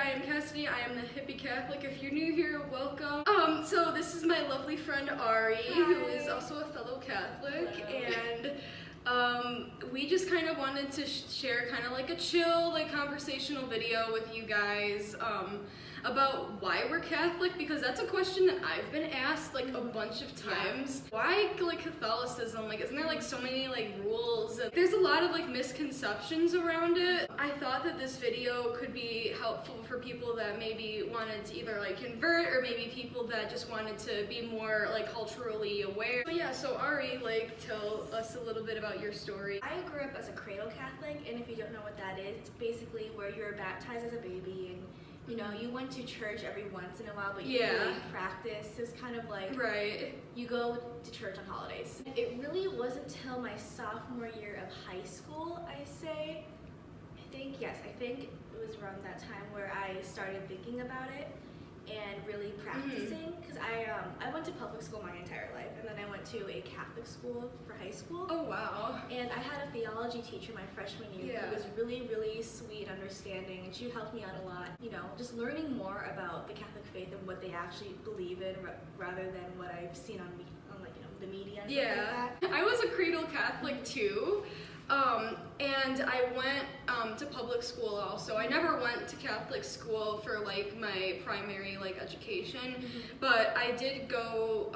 I am Cassidy. I am the Hippie Catholic. If you're new here, welcome. So this is my lovely friend Ari, who is also a fellow Catholic. Hello. And we just kind of wanted to share kind of like a chill, like conversational video with you guys about why we're Catholic, because that's a question that I've been asked like a bunch of times. Why like Catholicism? Like, isn't there like so many like rules? And there's a lot of like misconceptions around it. I thought that this video could be helpful for people that maybe wanted to either like convert, or maybe people that just wanted to be more like culturally aware. But yeah, so Ari, like, tell us a little bit about your story. I grew up as a cradle Catholic, and if you don't know what that is, it's basically where you're baptized as a baby, and you know, you went to church every once in a while, but you really practice. It's kind of like you go to church on holidays. It really wasn't until my sophomore year of high school, I think it was around that time where I started thinking about it and really practicing, because I went to public school my entire life, and then I went to a Catholic school for high school. Oh wow. And I had a theology teacher my freshman year who was really, really sweet, understanding, and she helped me out a lot. You know, just learning more about the Catholic faith and what they actually believe in, rather than what I've seen on like, you know, the media and stuff like that. I was a cradle Catholic too. And I went to public school also. I never went to Catholic school for like my primary like education, but I did go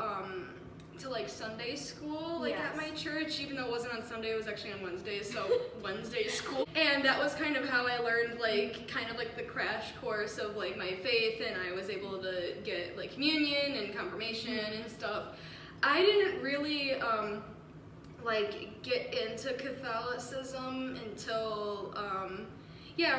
to like Sunday school like at my church, even though it wasn't on Sunday, it was actually on Wednesdays, so Wednesday school. And that was kind of how I learned like kind of like the crash course of like my faith, and I was able to get like communion and confirmation and stuff. I didn't really like get into Catholicism until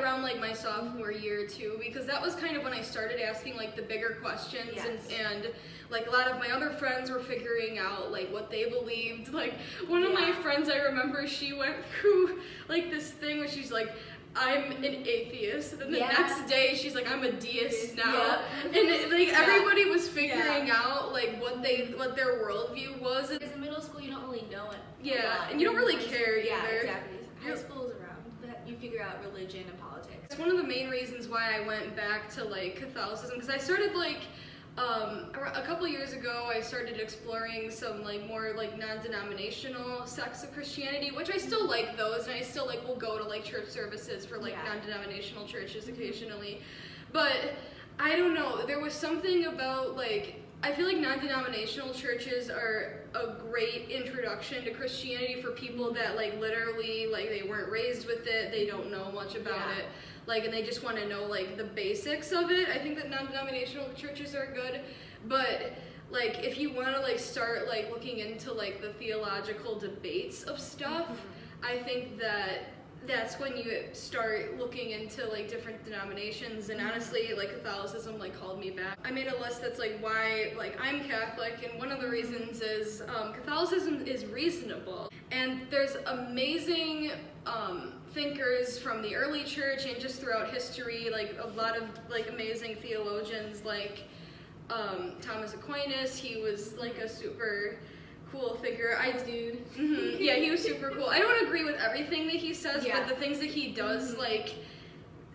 around like my sophomore year too, because that was kind of when I started asking like the bigger questions, and like a lot of my other friends were figuring out like what they believed. Like one of my friends, I remember, she went through like this thing where she's like, I'm an atheist, and then the next day she's like, I'm a deist now. And like everybody was figuring out like what their worldview was. Because in middle school you don't really know it. And you don't really care either. Yeah, exactly. High school is around. You figure out religion and politics. It's one of the main reasons why I went back to like Catholicism, because I started like a couple years ago, I started exploring some like more like non-denominational sects of Christianity, which I still like those, and I still like will go to like church services for like non-denominational churches occasionally. But I don't know, there was something about like, I feel like non-denominational churches are a great introduction to Christianity for people that like literally like they weren't raised with it, they don't know much about it, like, and they just want to know like the basics of it. I think that non-denominational churches are good, but like if you want to like start like looking into like the theological debates of stuff, I think that that's when you start looking into like different denominations. And honestly, like Catholicism like called me back. I made a list that's like why like I'm Catholic, and one of the reasons is Catholicism is reasonable, and there's amazing thinkers from the early church and just throughout history, like a lot of like amazing theologians like Thomas Aquinas. He was like a super cool thinker. Yeah, he was super cool. I don't agree with everything that he says, but the things that he does like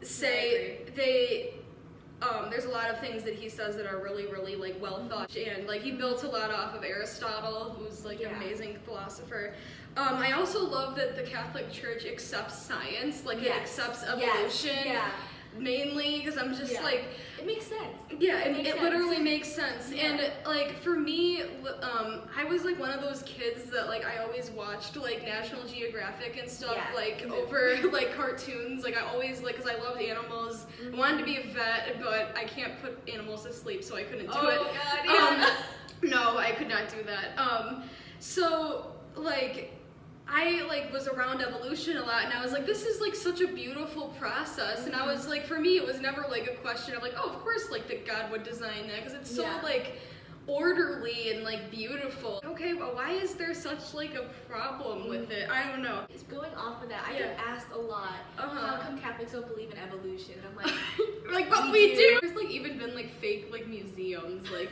say, there's a lot of things that he says that are really, really like well thought, and like he built a lot off of Aristotle, who's like an amazing philosopher. I also love that the Catholic Church accepts science, like it accepts evolution. Mainly because I'm just like, it makes sense. It literally makes sense. And like for me, I was like one of those kids that like I always watched like National Geographic and stuff like over like cartoons. Like I always like, because I loved animals. I wanted to be a vet, but I can't put animals to sleep, so I couldn't do it. No, I could not do that. So like I like was around evolution a lot, and I was like, this is like such a beautiful process. And I was like, for me, it was never like a question of like, oh, of course like that God would design that, because it's so like orderly and like beautiful. Okay, well, why is there such like a problem with it? I don't know. It's going off of that. I get asked a lot, how come Catholics don't believe in evolution? I'm like, like, but we do. There's like even been like fake like museums like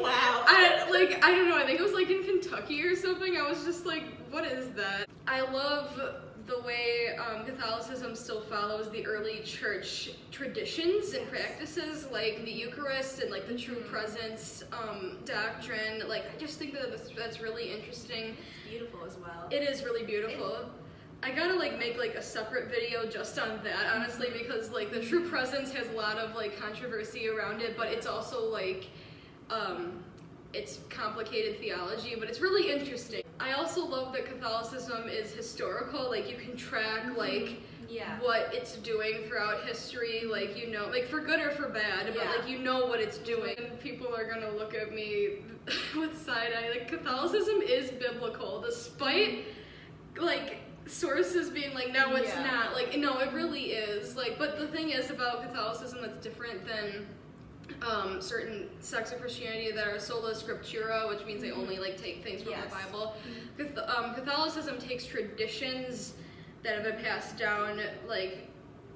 wow. I don't know, I think it was like in Kentucky or something. I was just like, what is that? I love the way Catholicism still follows the early church traditions and practices, like the Eucharist and like the true presence doctrine. Like, I just think that that's really interesting. It's beautiful as well. It is really beautiful. I gotta like make like a separate video just on that, honestly, because like the true presence has a lot of like controversy around it, but it's also like it's complicated theology, but it's really interesting. I also love that Catholicism is historical. Like, you can track like what it's doing throughout history, like, you know, like for good or for bad, but like you know what it's doing. And people are gonna look at me with side eye. Like, Catholicism is biblical, despite like sources being like, no, it's not. Like, no, it really is. Like, but the thing is about Catholicism that's different than certain sects of Christianity that are sola scriptura, which means they only like take things from the Bible. Catholicism takes traditions that have been passed down, like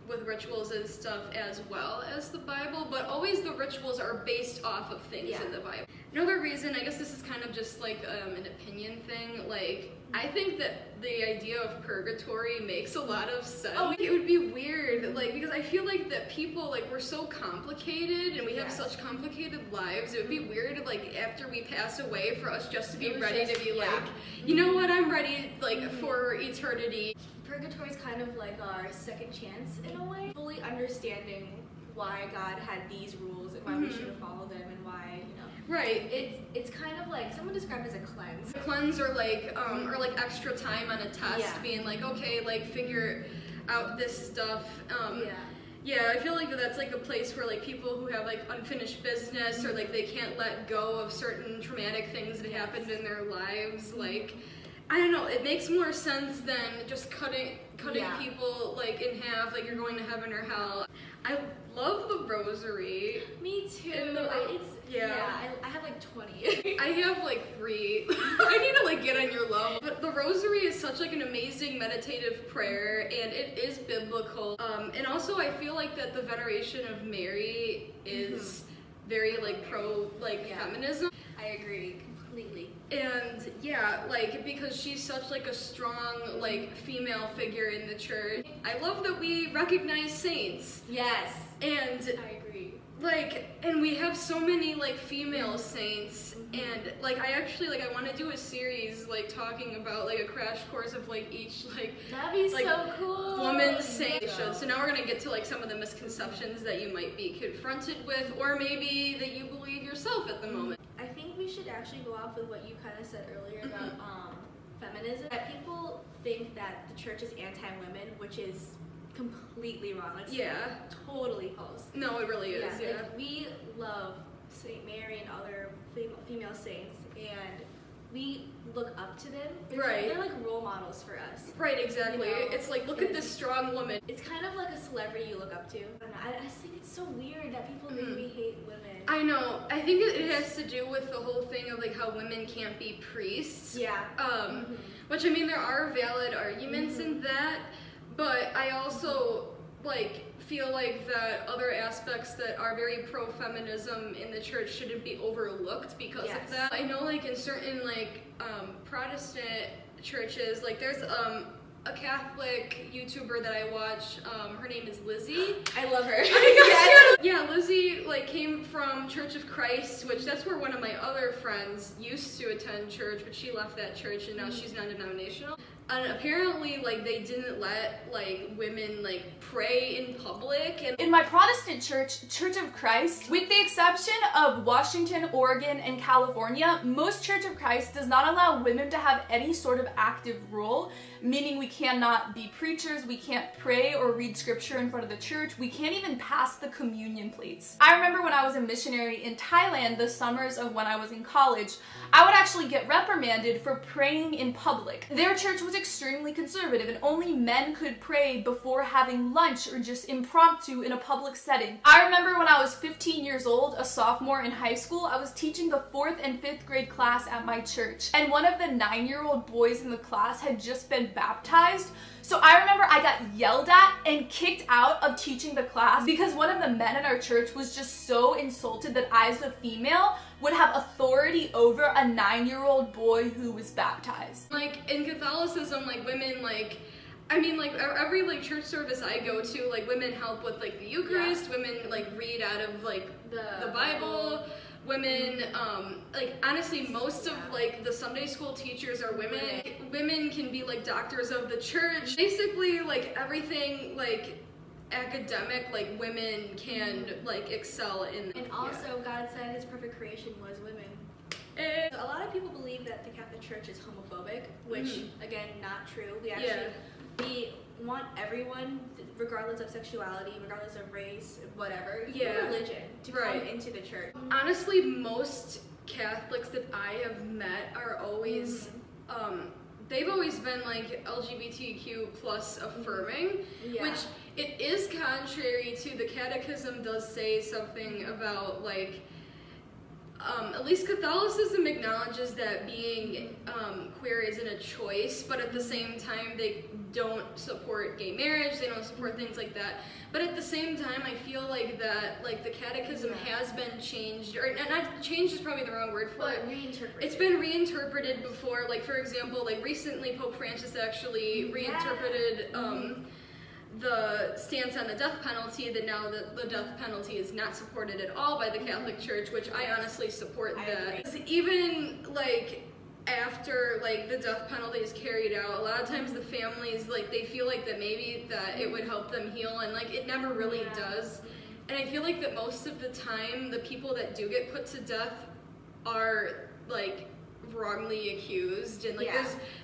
with rituals and stuff, as well as the Bible, but always the rituals are based off of things in the Bible. Another reason, I guess this is kind of just like an opinion thing, like I think that the idea of purgatory makes a lot of sense. It would be weird, like, because I feel like that people, like, we're so complicated and we have such complicated lives. It would be weird, like, after we pass away, for us just to be ready to be like, you know what, I'm ready, like, for eternity. Purgatory is kind of like our second chance in a way, fully understanding why God had these rules and why we should follow them and why, you know. Right. It's kind of like, someone described it as a cleanse. A cleanse, or like extra time on a test, being like, okay, like figure out this stuff. Yeah, I feel like that's like a place where like people who have like unfinished business, or like they can't let go of certain traumatic things that happened in their lives, like, I don't know, it makes more sense than just cutting people like in half, like you're going to heaven or hell. I love the rosary. Me too. I have like 20. I have like 3. I need to like get on your level. But the rosary is such like an amazing meditative prayer, and it is biblical. And also I feel like that the veneration of Mary is very like pro feminism. I agree completely. And yeah, like, because she's such like a strong like female figure in the church. I love that we recognize saints. Yes. And I agree. Like, and we have so many like female saints, and like I want to do a series like talking about like a crash course of like each like that'd be like, so cool. Woman saint. So now we're gonna get to like some of the misconceptions that you might be confronted with, or maybe that you believe yourself at the moment. I think we should actually go off with what you kind of said earlier about feminism. That people think that the church is anti-women, which is completely wrong. That's totally false. No, it really is. Yeah. Like, we love Saint Mary and other female saints, and we look up to them. They're like role models for us. Right, exactly. You know? It's like, look at this strong woman. It's kind of like a celebrity you look up to. I just think it's so weird that people think we hate women. I know. I think it has to do with the whole thing of like how women can't be priests. Yeah. Which, I mean, there are valid arguments in that, but I also like feel like that other aspects that are very pro-feminism in the church shouldn't be overlooked because of that. I know like in certain like Protestant churches, like there's a Catholic YouTuber that I watch, her name is Lizzie. I love her. Yeah, Lizzie like came from Church of Christ, which that's where one of my other friends used to attend church, but she left that church and now she's non-denominational. And apparently, like, they didn't let, like, women, like, pray in public. And in my Protestant church, Church of Christ, with the exception of Washington, Oregon, and California, most Church of Christ does not allow women to have any sort of active role, meaning we cannot be preachers, we can't pray or read scripture in front of the church, we can't even pass the communion plates. I remember when I was a missionary in Thailand, the summers of when I was in college, I would actually get reprimanded for praying in public. Their church was extremely conservative and only men could pray before having lunch or just impromptu in a public setting. I remember when I was 15 years old, a sophomore in high school, I was teaching the 4th and 5th grade class at my church, and one of the 9-year-old boys in the class had just been baptized. So I remember I got yelled at and kicked out of teaching the class because one of the men in our church was just so insulted that I, as a female, would have authority over a 9-year-old boy who was baptized. Like, in Catholicism, like, women, like, I mean, like, every, like, church service I go to, like, women help with, like, the Eucharist, women, like, read out of, like, the Bible, women, like, honestly, most of, like, the Sunday school teachers are women. Women can be, like, doctors of the church. Basically, like, everything, like, academic, like, women can, like, excel in. And also, God said his perfect creation was women. A lot of people believe that the Catholic Church is homophobic, which, again, not true. We actually, we want everyone, regardless of sexuality, regardless of race, whatever, religion, to come into the church. Honestly, most Catholics that I have met are always, they've always been, like, LGBTQ plus affirming, which it is contrary to the Catechism does say something about, like, at least Catholicism acknowledges that being queer isn't a choice, but at the same time they don't support gay marriage, they don't support things like that. But at the same time, I feel like that, like, the Catechism has been changed, or not changed is probably the wrong word for it. Reinterpreted. It's been reinterpreted before. Like, for example, like, recently Pope Francis actually reinterpreted the stance on the death penalty, that now the death penalty is not supported at all by the Catholic Church, which I honestly support that. Even, like, after, like, the death penalty is carried out, a lot of times the families, like, they feel like that maybe that it would help them heal, and, like, it never really does. And I feel like that most of the time, the people that do get put to death are, like, wrongly accused, and, like,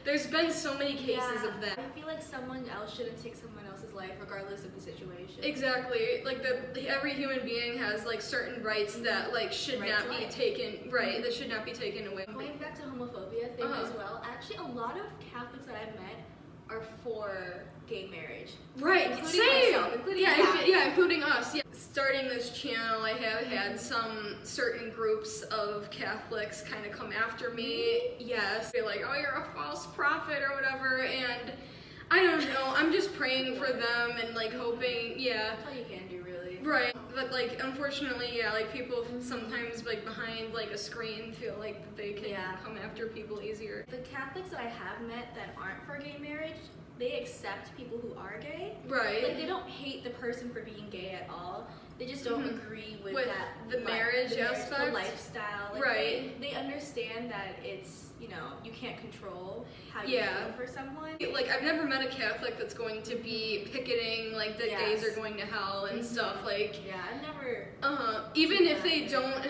there's been so many cases of that. I feel like someone else shouldn't take someone else's life regardless of the situation. Exactly. Like, every human being has, like, certain rights that, like, should not be taken, that should not be taken away. Going back to homophobia thing as well, actually a lot of Catholics that I've met are for gay marriage. Right, including same! Myself, including including us. Yeah. Starting this channel, I have had some certain groups of Catholics kind of come after me. Yes. They're like, oh, you're a false prophet or whatever, and I don't know, I'm just praying for them and, like, hoping, That's all you can do, really. Right, but, like, unfortunately, like, people sometimes, like, behind, like, a screen feel like that they can come after people easier. The Catholics that I have met that aren't for gay marriage, they accept people who are gay. Right. Like, they don't hate the person for being gay at all. They just don't agree with that. The marriage aspect? The lifestyle. Like, they understand that it's, you know, you can't control how you feel for someone. Like, I've never met a Catholic that's going to be picketing, like, that gays are going to hell and stuff, like. Yeah, I've never. Even if they don't,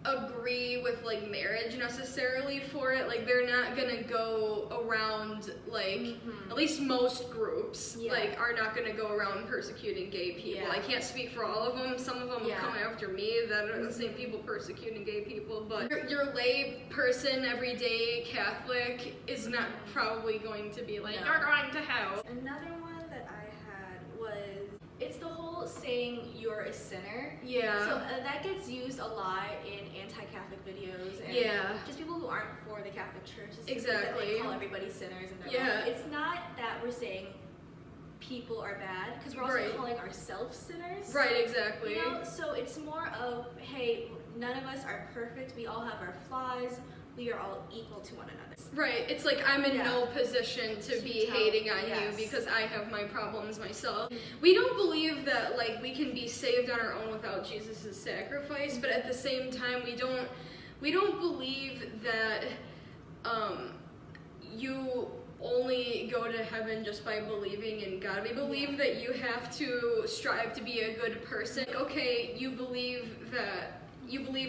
agree with, like, marriage necessarily for it, like, they're not gonna go around, like, at least most groups, like, are not gonna go around persecuting gay people. I can't speak for all of them. Some of them come after me that are the same people persecuting gay people, but your lay person, everyday Catholic is not probably going to be like, you're going to hell. Another one that I had was, it's the whole saying you're a sinner. So that gets used a lot in anti-Catholic videos and just people who aren't for the Catholic Church. Exactly. They call everybody sinners and they're wrong. It's not that we're saying people are bad, because we're also calling ourselves sinners. Right, exactly. You know, so it's more of, hey, none of us are perfect. We all have our flaws. We are all equal to one another. Right, it's like I'm in no position to be hating on you because I have my problems myself. We don't believe that, like, we can be saved on our own without Jesus' sacrifice, but at the same time we don't believe that you only go to heaven just by believing in God. We believe that you have to strive to be a good person. Okay, you believe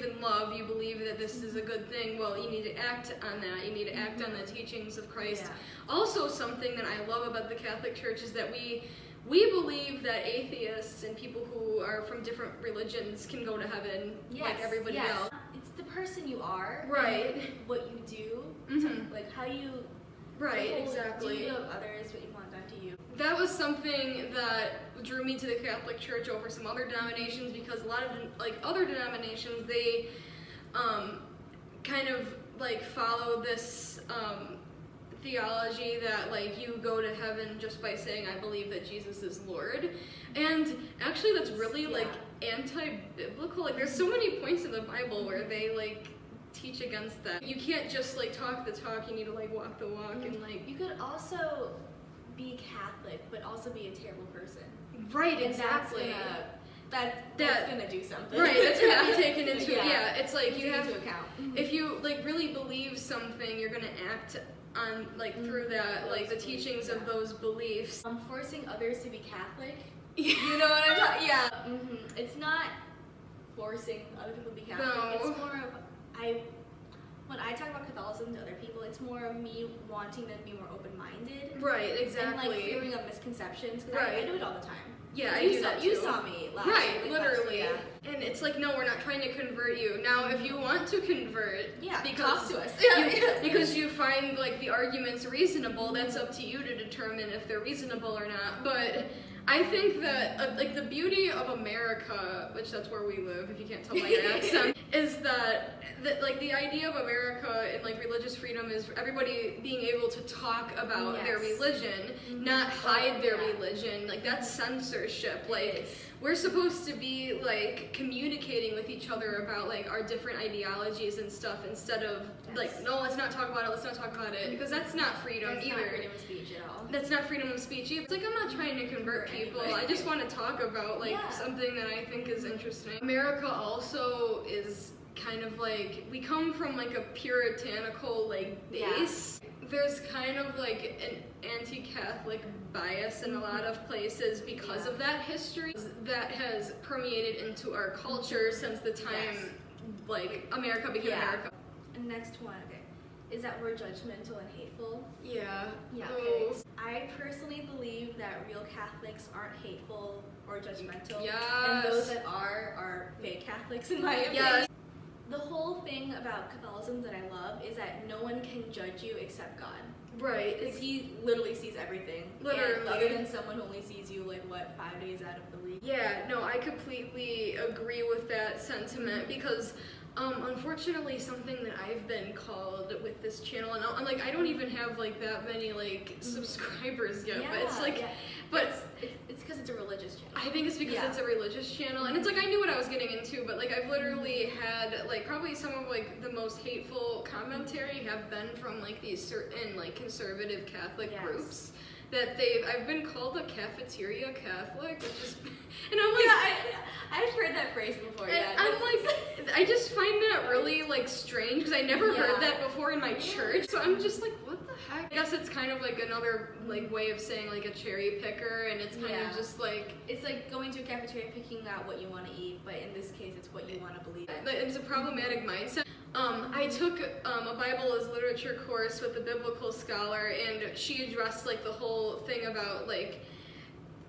in love, you believe that this is a good thing, well, you need to act on that, you need to act on the teachings of Christ. Also, something that I love about the Catholic Church is that we believe that atheists and people who are from different religions can go to heaven like everybody else. It's the person you are, right? And what you do, like how you exactly. do of others, what you want done to you. That was something that drew me to the Catholic Church over some other denominations, because a lot of, like, other denominations, they kind of, like, follow this theology that, like, you go to heaven just by saying, I believe that Jesus is Lord. And actually that's really like anti-biblical. Like, there's so many points in the Bible where they, like, teach against that. You can't just like talk the talk, you need to like walk the walk and like... You could also be Catholic, but also be a terrible person. Right, exactly. That's gonna do something. Right, that's gonna be taken into, it's like you have to account. If you like really believe something, you're gonna act on like through that, like the teachings of those beliefs. Forcing others to be Catholic. You know what I'm talking? Yeah. It's not forcing other people to be Catholic. No. It's more of when I talk about Catholicism to other people, it's more of me wanting them to be more open-minded. Right, exactly. And like clearing up misconceptions. Right. I do it all the time. Yeah, I do that too. You saw me last Right, week. literally. And it's like, no, we're not trying to convert you. Now, if you want to convert, talk to us. Because you find like the arguments reasonable, that's up to you to determine if they're reasonable or not. But I think that like the beauty of America, which that's where we live, if you can't tell by your accent, is that like the idea of America and like religious freedom is everybody being able to talk about their religion, not hide their religion. Like that's censorship. Like we're supposed to be like communicating with each other about like our different ideologies and stuff instead of like, no, let's not talk about it, because that's not freedom either. That's not freedom of speech at all. That's not freedom of speech either. It's like I'm not trying to convert people. I just want to talk about like something that I think is interesting. America also is kind of like, we come from like a puritanical like base. There's kind of like an anti-Catholic bias in a lot of places because of that history that has permeated into our culture since the time like America became America. And next one, is that we're judgmental and hateful? Yeah. Okay. I personally believe that real Catholics aren't hateful or judgmental. And those that are fake Catholics in my opinion. The whole thing about Catholicism that I love is that no one can judge you except God. Right. Because he literally sees everything. Literally. Other than someone who only sees you like 5 days out of the week. Yeah, no, I completely agree with that sentiment because unfortunately something that I've been called with this channel, and like I don't even have like that many like subscribers yet, but it's like but it's because it's a religious channel. I think it's because it's a religious channel, and it's like I knew what I was getting into, but like I've literally had like probably some of like the most hateful commentary have been from like these certain like conservative Catholic groups that I've been called a cafeteria Catholic, which is, and I'm like, I've heard that phrase before. I'm like, I just find that really like strange because I never heard that before in my church. So I'm just like, what the heck? I guess it's kind of like another like way of saying like a cherry picker, and it's kind of just like, it's like going to a cafeteria picking out what you want to eat, but in this case, it's what you want to believe. It's a problematic mindset. I took a Bible as literature course with a biblical scholar, and she addressed like the whole thing about like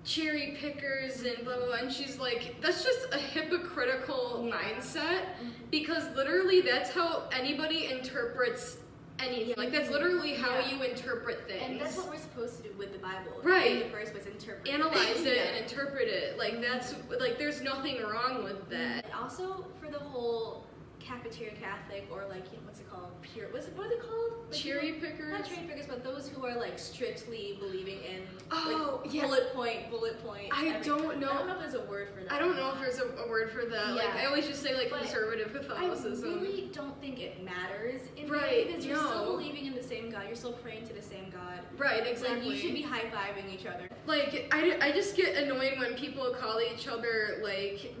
cherry pickers and blah blah blah, and she's like, that's just a hypocritical mindset, because literally that's how anybody interprets anything. Like that's literally how you interpret things. And that's what we're supposed to do with the Bible. Right. In the first place, interpret Analyze it and interpret it. Like that's like there's nothing wrong with that. And also for the whole cafeteria Catholic, or like, you know, what's it called? What is it called? Like, cherry pickers? Not cherry pickers, but those who are like strictly believing in bullet point. I don't know. I don't know if there's a word for that. I don't know if there's a word for that. Like I always just say like conservative Catholicism. I really don't think it matters in that, because you're still believing in the same God. You're still praying to the same God. Right, exactly. Like, you should be high-fiving each other. Like I just get annoyed when people call each other like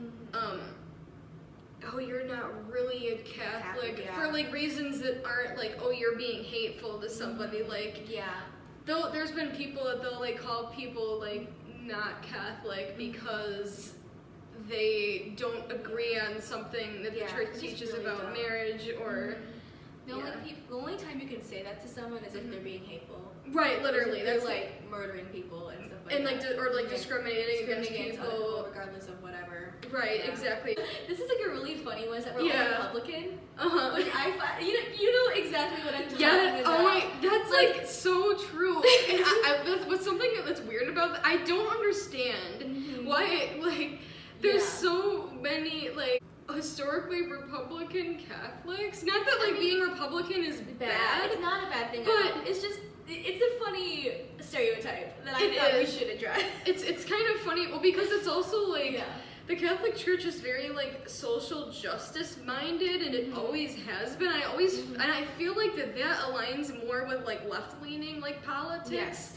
oh, you're not really a Catholic, for like reasons that aren't like, oh, you're being hateful to somebody. Like there's been people that they'll like call people like not Catholic because they don't agree on something that the church teaches really about marriage or the only time you can say that to someone is if they're being hateful. Right, literally. They're like murdering people and stuff like and that. or like discriminating against people. Regardless of whatever. Right, exactly. This is like a really funny one that we're all Republican. Which I find, you know exactly what I'm talking about. Oh my, that's like so true. And that's what's something that's weird about that. I don't understand why like there's so many like historically Republican Catholics. Not that like being Republican is bad. It's not a bad thing, but it's just it's a funny stereotype that I thought we should address. It's kind of funny, well, because it's also like the Catholic Church is very like social justice minded, and it always has been. And I feel like that aligns more with like left leaning like politics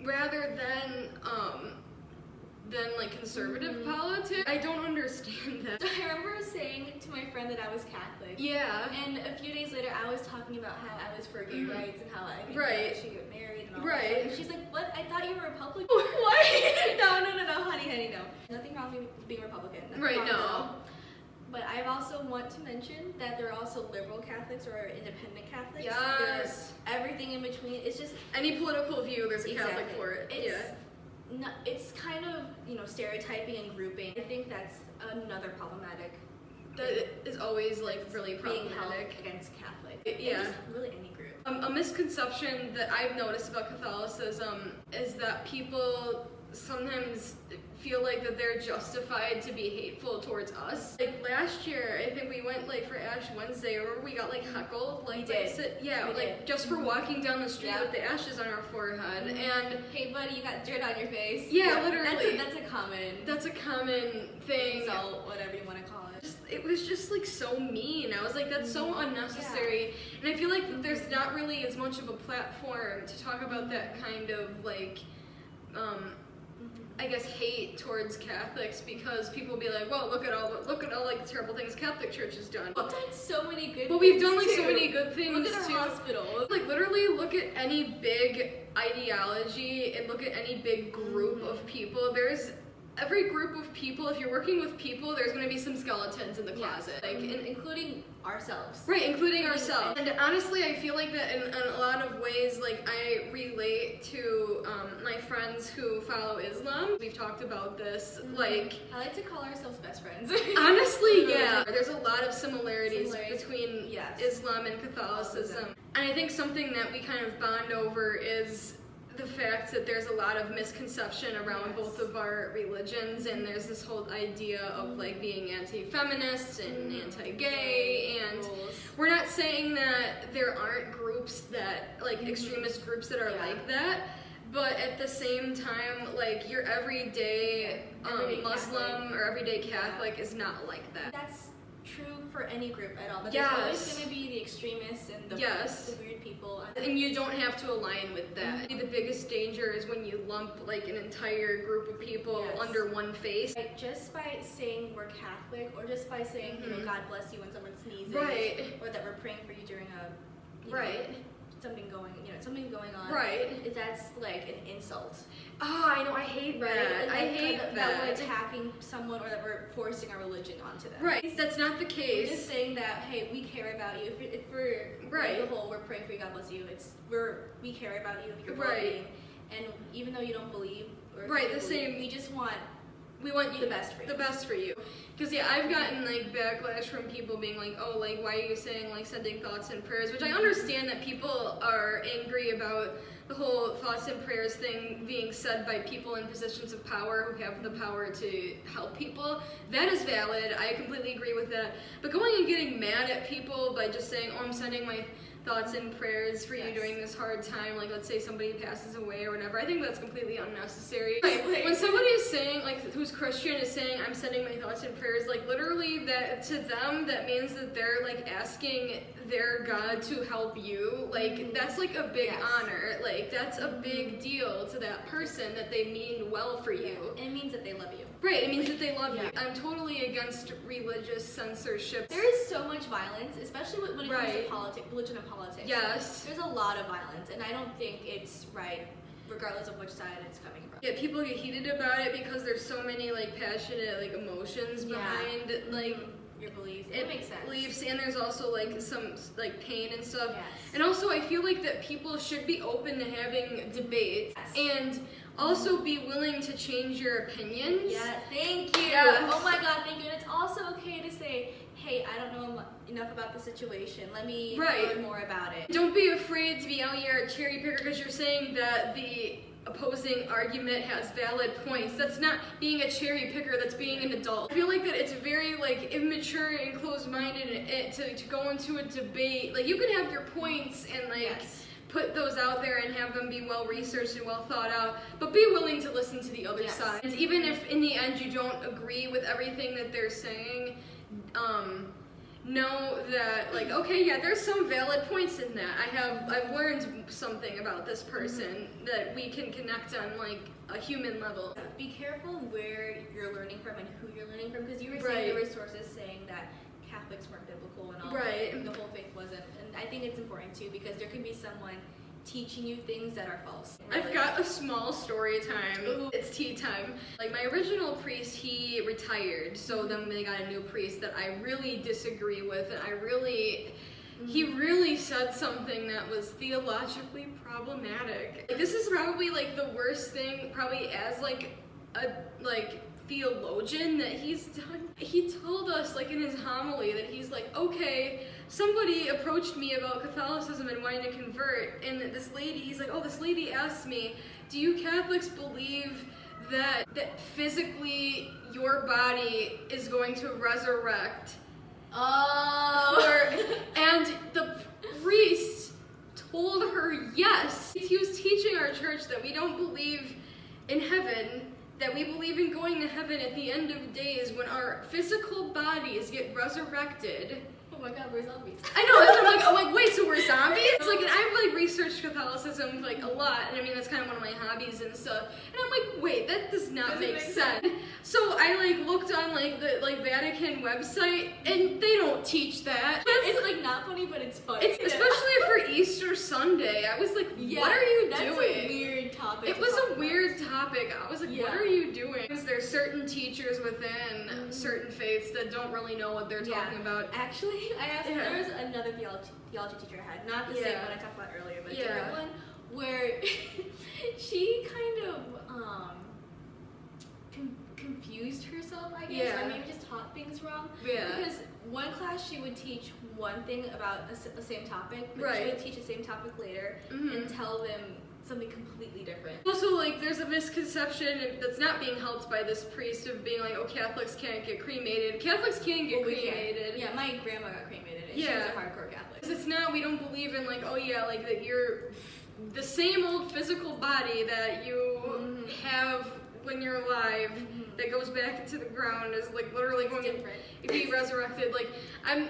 rather than like conservative politics. I don't understand that. I remember saying to my friend that I was Catholic. Yeah. And a few days later, I was talking about how I was for gay rights and how I think I should get married and all that stuff. And she's like, "What? I thought you were Republican." What? No, honey, no. Nothing wrong with being Republican. No. But I also want to mention that there are also liberal Catholics or independent Catholics. Yes. There's everything in between. It's just any political view, there's a Catholic for it. It's kind of, stereotyping and grouping. I think that's another problematic. That is always like really problematic against Catholic. Yeah. Just really any group. A misconception that I've noticed about Catholicism is that people sometimes feel like that they're justified to be hateful towards us. Like last year, I think we went like for Ash Wednesday, or we got like heckled. Like we did. Just for walking down the street with the ashes on our forehead. And hey, buddy, you got dirt on your face. Yeah, literally. That's a common thing. Insult, whatever you want to call it. It was just like so mean. I was like, that's so unnecessary. And I feel like there's not really as much of a platform to talk about that kind of like I guess hate towards Catholics, because people be like, well, look at all like the terrible things Catholic Church has done. We've done so many good things. But we've done like so many good things too. Look at our hospitals. Like literally look at any big ideology and look at any big group of people. There's every group of people, if you're working with people, there's going to be some skeletons in the closet. Like including ourselves. Right, including ourselves. And honestly, I feel like that in a lot of ways, like I relate to my friends who follow Islam. We've talked about this, like... I like to call ourselves best friends. Honestly, yeah. There's a lot of similarities between Islam and Catholicism. And I think something that we kind of bond over is the fact that there's a lot of misconception around both of our religions, and there's this whole idea of like being anti-feminist and anti-gay, and we're not saying that there aren't groups that, like extremist groups that are like that, but at the same time, like your everyday Muslim or everyday Catholic is not like that. That's true for any group at all, but there's always going to be the extremists and the weird people. And you don't have to align with that. The biggest danger is when you lump like an entire group of people under one face. Like just by saying we're Catholic, or just by saying, God bless you when someone sneezes, or that we're praying for you during a something going on. Right. That's like an insult. Oh, I know, I hate that. I hate that. That we're attacking someone, or that we're forcing our religion onto them. Right. That's not the case. We're just saying that, hey, we care about you. If we're the whole, we're praying for you, God bless you. We care about you, your well-being. And even though you don't believe, we just want you the best for you. The best for you. Because I've gotten like backlash from people being like, oh, like why are you saying like sending thoughts and prayers? Which I understand that people are angry about the whole thoughts and prayers thing being said by people in positions of power who have the power to help people. That is valid. I completely agree with that. But going and getting mad at people by just saying, oh, I'm sending my thoughts and prayers for you during this hard time, like let's say somebody passes away or whatever, I think that's completely unnecessary. When somebody is saying, like who's Christian is saying, I'm sending my thoughts and prayers, like literally that to them that means that they're like asking their God to help you. Like that's like a big honor. Like that's a big deal to that person, that they mean well for you. It means that they love you. Right, it means that they love you. I'm totally against religious censorship. There is so much violence, especially when it comes to politics, religion and politics. Yes. There's a lot of violence, and I don't think it's right, regardless of which side it's coming from. Yeah, people get heated about it because there's so many like passionate like emotions behind like your beliefs. It makes sense. Beliefs, and there's also like some like pain and stuff. And also I feel like that people should be open to having debates and also be willing to change your opinions. Yeah, thank you. Oh my God, thank you. And it's also okay to say, hey, I don't know enough about the situation. Let me learn more about it. Don't be afraid to be out here a cherry picker because you're saying that the opposing argument has valid points. That's not being a cherry picker, that's being an adult. I feel like that it's very like immature and closed-minded to go into a debate. Like you can have your points and like put those out there and have them be well researched and well thought out, but be willing to listen to the other side. And even if in the end you don't agree with everything that they're saying, know that, like, okay, yeah, there's some valid points in that. I've learned something about this person that we can connect on, like, a human level. Be careful where you're learning from and who you're learning from, because you were saying there were sources saying that Catholics weren't biblical and all that, and the whole faith wasn't. And I think it's important too, because there can be someone teaching you things that are false. I've got a small story time. Ooh. It's tea time. Like, my original priest, he retired, so then they got a new priest that I really disagree with, and he really said something that was theologically problematic. Like, this is probably like the worst thing, probably as like a theologian that he's done. He told us, like, in his homily that he's like, okay, somebody approached me about Catholicism and wanting to convert, and this lady asked me, do you Catholics believe that physically your body is going to resurrect? And the priest told her yes. He was teaching our church that we don't believe in heaven, that we believe in going to heaven at the end of days when our physical bodies get resurrected. Oh my God, we're zombies. I know, I'm like, wait, so we're zombies? It's like, and I've like researched Catholicism like a lot, and I mean that's kind of one of my hobbies and stuff. And I'm like, wait, that does not make sense. So I like looked on like the Vatican website, and they don't teach that. It's like not funny, but it's funny. It's especially for Easter Sunday. I was like, what are you doing? That's a weird topic. It was a weird topic. I was like, what are you doing? Because there's certain teachers within certain faiths that don't really know what they're talking about. Actually, I asked, there was another theology teacher I had, not the same one I talked about earlier, but a different one, where she kind of confused herself, I guess, or maybe just taught things wrong. Because one class she would teach one thing about the same topic, but she would teach the same topic later and tell them something completely different. Also, like, there's a misconception that's not being helped by this priest of being like, oh, Catholics can't get cremated. Catholics can get cremated. Yeah, my grandma got cremated, and she was a hardcore Catholic. Because it's not, we don't believe in like, oh yeah, like that you're the same old physical body that you have when you're alive that goes back into the ground is like literally going to be resurrected. Like, I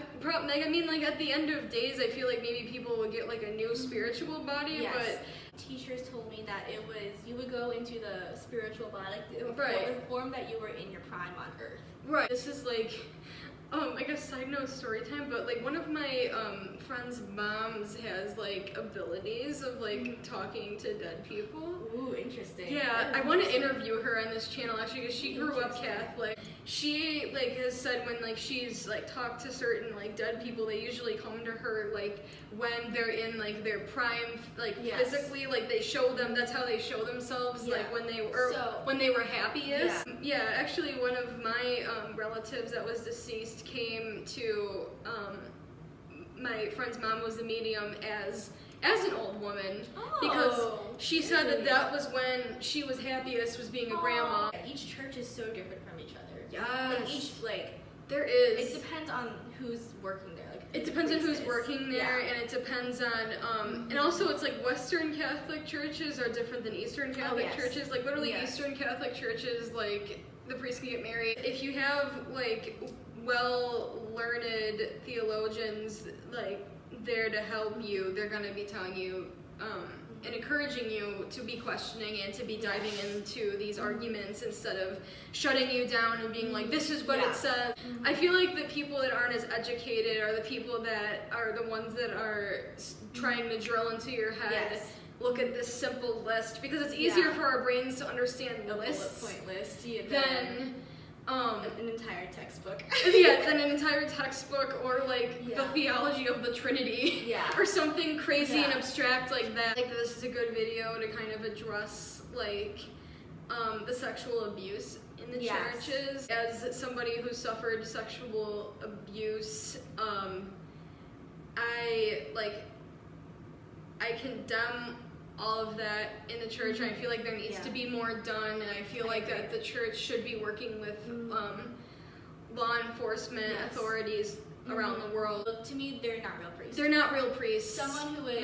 mean, like at the end of days, I feel like maybe people will get like a new spiritual body, but teachers told me that it was, you would go into the spiritual body, like the form that you were in your prime on earth. Right. This is like, I guess side note story time, but like one of my friend's moms has like abilities of like talking to dead people. Ooh, interesting. Yeah, I want to interview her on this channel actually because she grew up Catholic. She like has said when like she's like talked to certain like dead people, they usually come to her like when they're in like their prime, like physically, like they show them, that's how they show themselves, like when they were happiest. Yeah, actually one of my relatives that was deceased came to my friend's mom was the medium as an old woman because she said that was when she was happiest, was being a grandma. Each church is so different from each other. Yes. Like there is. It depends on who's working there. Like it depends on who's working there, and it depends on and also it's like Western Catholic churches are different than Eastern Catholic churches. Like literally Eastern Catholic churches, like the priest can get married. If you have like well-learned theologians like there to help you, they're going to be telling you and encouraging you to be questioning and to be diving into these arguments instead of shutting you down and being like, this is what it says. I feel like the people that aren't as educated are the people that are the ones that are trying to drill into your head. Look at this simple list because it's easier for our brains to understand lists bullet point list than an entire textbook. Than an entire textbook or like the theology of the Trinity or something crazy and abstract like that. Like this is a good video to kind of address like the sexual abuse in the churches. As somebody who suffered sexual abuse, I condemn all of that in the church. I feel like there needs to be more done, and I feel like that the church should be working with law enforcement authorities around the world. Look, to me, they're not real priests. They're not real priests. Someone who would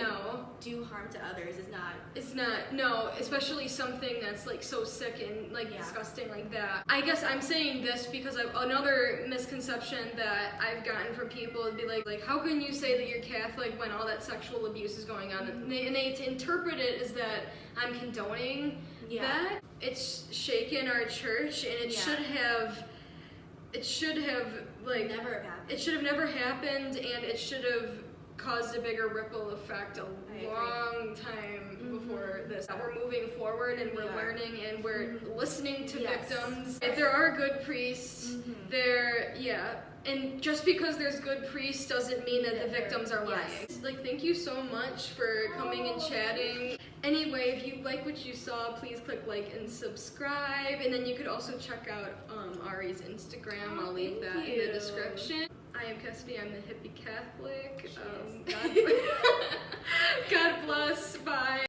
do harm to others is not. It's not, no, especially something that's like so sick and like disgusting like that. I guess I'm saying this because another misconception that I've gotten from people would be like, how can you say that you're Catholic when all that sexual abuse is going on? And they interpret it as that I'm condoning that. It's shaken our church, and it should have like never have happened. It should have never happened, and it should have caused a bigger ripple effect a long time before this. We're moving forward, and we're learning, and we're listening to victims. If there are good priests, and just because there's good priests doesn't mean that the victims are lying. Like, thank you so much for coming and chatting. Anyway, if you like what you saw, please click like and subscribe, and then you could also check out Ari's Instagram. I'll leave that in the description. I am Cassidy. I'm the HippieCatholic. God bless. Bye.